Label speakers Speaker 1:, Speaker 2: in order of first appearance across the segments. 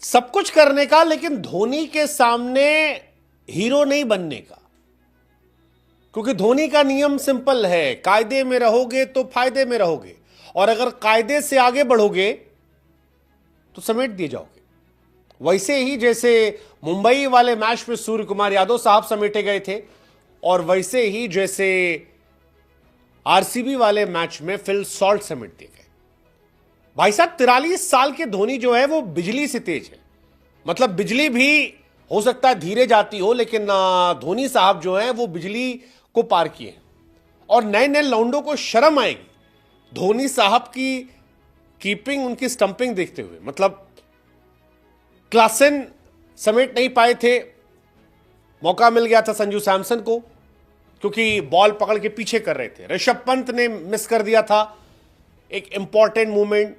Speaker 1: सब कुछ करने का, लेकिन धोनी के सामने हीरो नहीं बनने का। क्योंकि धोनी का नियम सिंपल है, कायदे में रहोगे तो फायदे में रहोगे, और अगर कायदे से आगे बढ़ोगे तो समेट दिए जाओगे। वैसे ही जैसे मुंबई वाले मैच में सूर्य कुमार यादव साहब समेटे गए थे, और वैसे ही जैसे आरसीबी वाले मैच में फिल सॉल्ट समेट दिए गए। भाई साहब 43 साल के धोनी जो है वो बिजली से तेज है। मतलब बिजली भी हो सकता है धीरे जाती हो, लेकिन धोनी साहब जो है वो बिजली को पार किए हैं। और नए नए लौंडों को शर्म आएगी धोनी साहब की कीपिंग, उनकी स्टंपिंग देखते हुए। मतलब क्लासन समेट नहीं पाए थे, मौका मिल गया था संजू सैमसन को, क्योंकि बॉल पकड़ के पीछे कर रहे थे। ऋषभ पंत ने मिस कर दिया था एक इंपॉर्टेंट मूवमेंट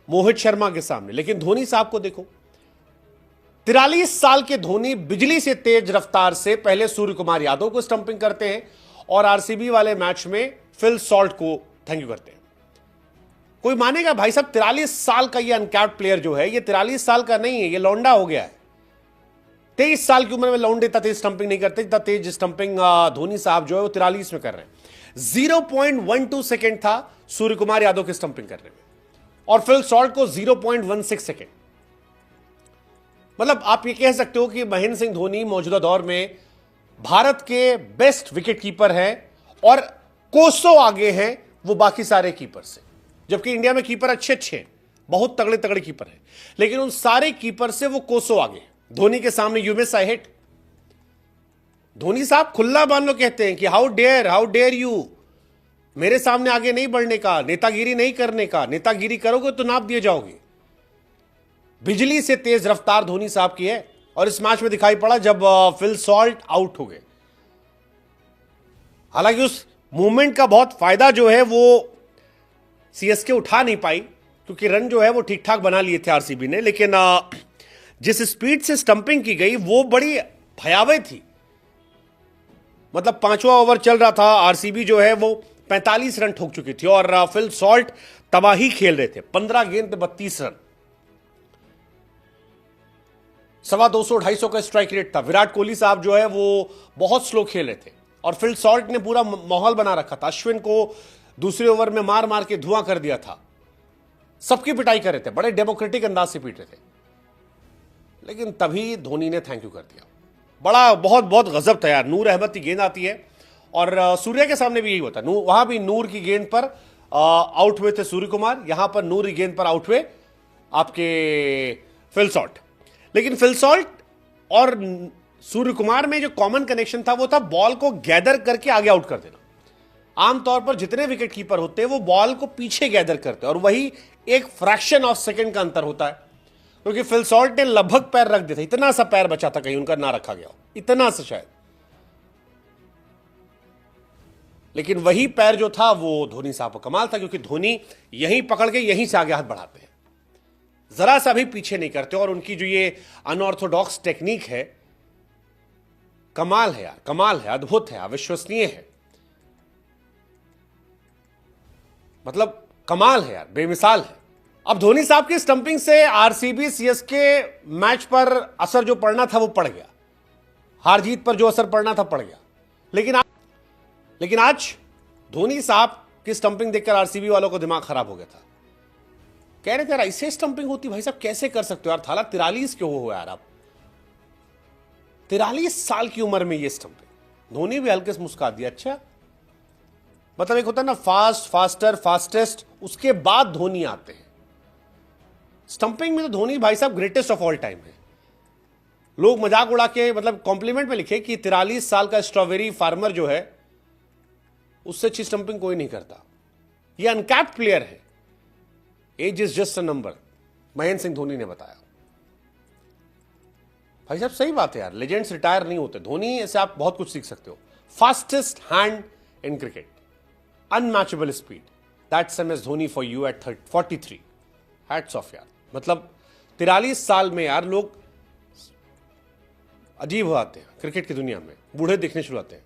Speaker 1: मोहित शर्मा के सामने। लेकिन धोनी साहब को देखो, 43 साल के धोनी बिजली से तेज रफ्तार से पहले सूर्य कुमार यादव को स्टंपिंग करते हैं, और आरसीबी वाले मैच में फिल सॉल्ट को थैंक यू करते हैं। कोई मानेगा भाई साहब 43 साल का ये अनकैप्ड प्लेयर जो है, ये 43 साल का नहीं है, ये लौंडा हो गया है। 23 साल की उम्र में लौंडे इतना तेज स्टंपिंग नहीं करते जितना तेज स्टंपिंग धोनी साहब जो है वो 43 में कर रहे हैं। 0.12 सेकेंड था सूर्य कुमार यादव की स्टंपिंग करने में, और फिल सॉल्ट को 0.16 सेकेंड। मतलब आप ये कह सकते हो कि महेंद्र सिंह धोनी मौजूदा दौर में भारत के बेस्ट विकेट कीपर हैं, और कोसों आगे हैं वो बाकी सारे कीपर से। जबकि इंडिया में कीपर अच्छे अच्छे हैं, बहुत तगड़े तगड़े कीपर हैं, लेकिन उन सारे कीपर से वो कोसों आगे हैं। धोनी के सामने you miss I hit. Dhoni साहब खुला बांध लो कहते हैं कि हाउ डेयर यू, मेरे सामने आगे नहीं बढ़ने का, नेतागिरी नहीं करने का। नेतागिरी करोगे तो नाप दिए जाओगे। बिजली से तेज रफ्तार धोनी साहब की है, और इस मैच में दिखाई पड़ा जब फिल सॉल्ट आउट हो गए। हालांकि उस मूवमेंट का बहुत फायदा जो है वो सीएसके उठा नहीं पाई, क्योंकि रन जो है वो ठीक ठाक बना लिए थे आरसीबी ने। लेकिन जिस स्पीड से स्टंपिंग की गई वो बड़ी भयावह थी। मतलब 5वां ओवर चल रहा था, आरसीबी जो है वो 45 रन ठोक चुकी थी, और फिल सॉल्ट तबाही खेल रहे थे। 15 गेंद पे 32 रन, 250-250 का स्ट्राइक रेट था। विराट कोहली साहब जो है वो बहुत स्लो खेल रहे थे, और फिल सॉल्ट ने पूरा माहौल बना रखा था। अश्विन को दूसरे ओवर में मार मार के धुआं कर दिया था। सबकी पिटाई कर रहे थे, बड़े डेमोक्रेटिक अंदाज से पीट रहे थे। लेकिन तभी धोनी ने थैंक यू कर दिया। बड़ा बहुत बहुत गजब था यार। नूर अहमद की गेंद आती है, और सूर्य के सामने भी यही होता है। वहां भी नूर की गेंद पर आउट हुए थे सूर्य कुमार, यहां पर नूर की गेंद पर आउट हुए आपके फिल सॉल्ट। लेकिन फिल सॉल्ट और सूर्य कुमार में जो कॉमन कनेक्शन था वो था बॉल को गैदर करके आगे आउट कर देना। आमतौर पर जितने विकेट कीपर होते हैं वो बॉल को पीछे गैदर करते हैं, और वही एक फ्रैक्शन ऑफ सेकंड का अंतर होता है। क्योंकि फिल सॉल्ट ने लगभग पैर रख दिया था, इतना सा पैर बचा था कहीं उनका ना रखा गया हो, इतना सा शायद। लेकिन वही पैर जो था वो धोनी साहब को कमाल था, क्योंकि धोनी यहीं पकड़ के यहीं से आगे हाथ बढ़ाते हैं, जरा सा भी पीछे नहीं करते। और उनकी जो ये अनऑर्थोडॉक्स टेक्निक है, कमाल है यार, कमाल है, अद्भुत है, अविश्वसनीय है। मतलब कमाल है यार, बेमिसाल है। अब धोनी साहब की स्टंपिंग से आरसीबी सीएसके मैच पर असर जो पड़ना था वो पड़ गया, हार जीत पर जो असर पड़ना था पड़ गया। लेकिन आज धोनी साहब की स्टंपिंग देखकर आरसीबी वालों को दिमाग खराब हो गया था। कह रहे थे यार ऐसे स्टंपिंग होती भाई साहब, कैसे कर सकते हो यार, थाला 43 क्यों हो यार आप, 43 साल की उम्र में ये स्टंपिंग। धोनी भी हल्के से मुस्कुरा दिया। अच्छा, मतलब एक होता है ना फास्ट, फास्टर, फास्टेस्ट, उसके बाद धोनी आते हैं। स्टंपिंग में तो धोनी भाई साहब ग्रेटेस्ट ऑफ ऑल टाइम है। लोग मजाक उड़ा के मतलब कॉम्प्लीमेंट में लिखे कि 43 साल का स्ट्रॉबेरी फार्मर जो है उससे अच्छी स्टंपिंग कोई नहीं करता। ये अनकैप्ड प्लेयर है, age is just a number, Mahendra Singh Dhoni ने बताया। भाई साहब सही बात है यार, लेजेंड्स रिटायर नहीं होते। धोनी से आप बहुत कुछ सीख सकते हो। Fastest hand in cricket, unmatchable speed, that's MS Dhoni for you at 43। Hats off यार। मतलब 43 साल में यार लोग अजीब हो जाते हैं क्रिकेट की दुनिया में, बूढ़े दिखने शुरू होते हैं।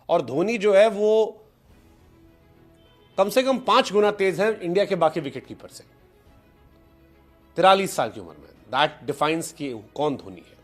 Speaker 1: और धोनी जो है वो कम से कम 5 गुना तेज है इंडिया के बाकी विकेट कीपर से 43 साल की उम्र में। दैट डिफाइंस कि कौन धोनी है।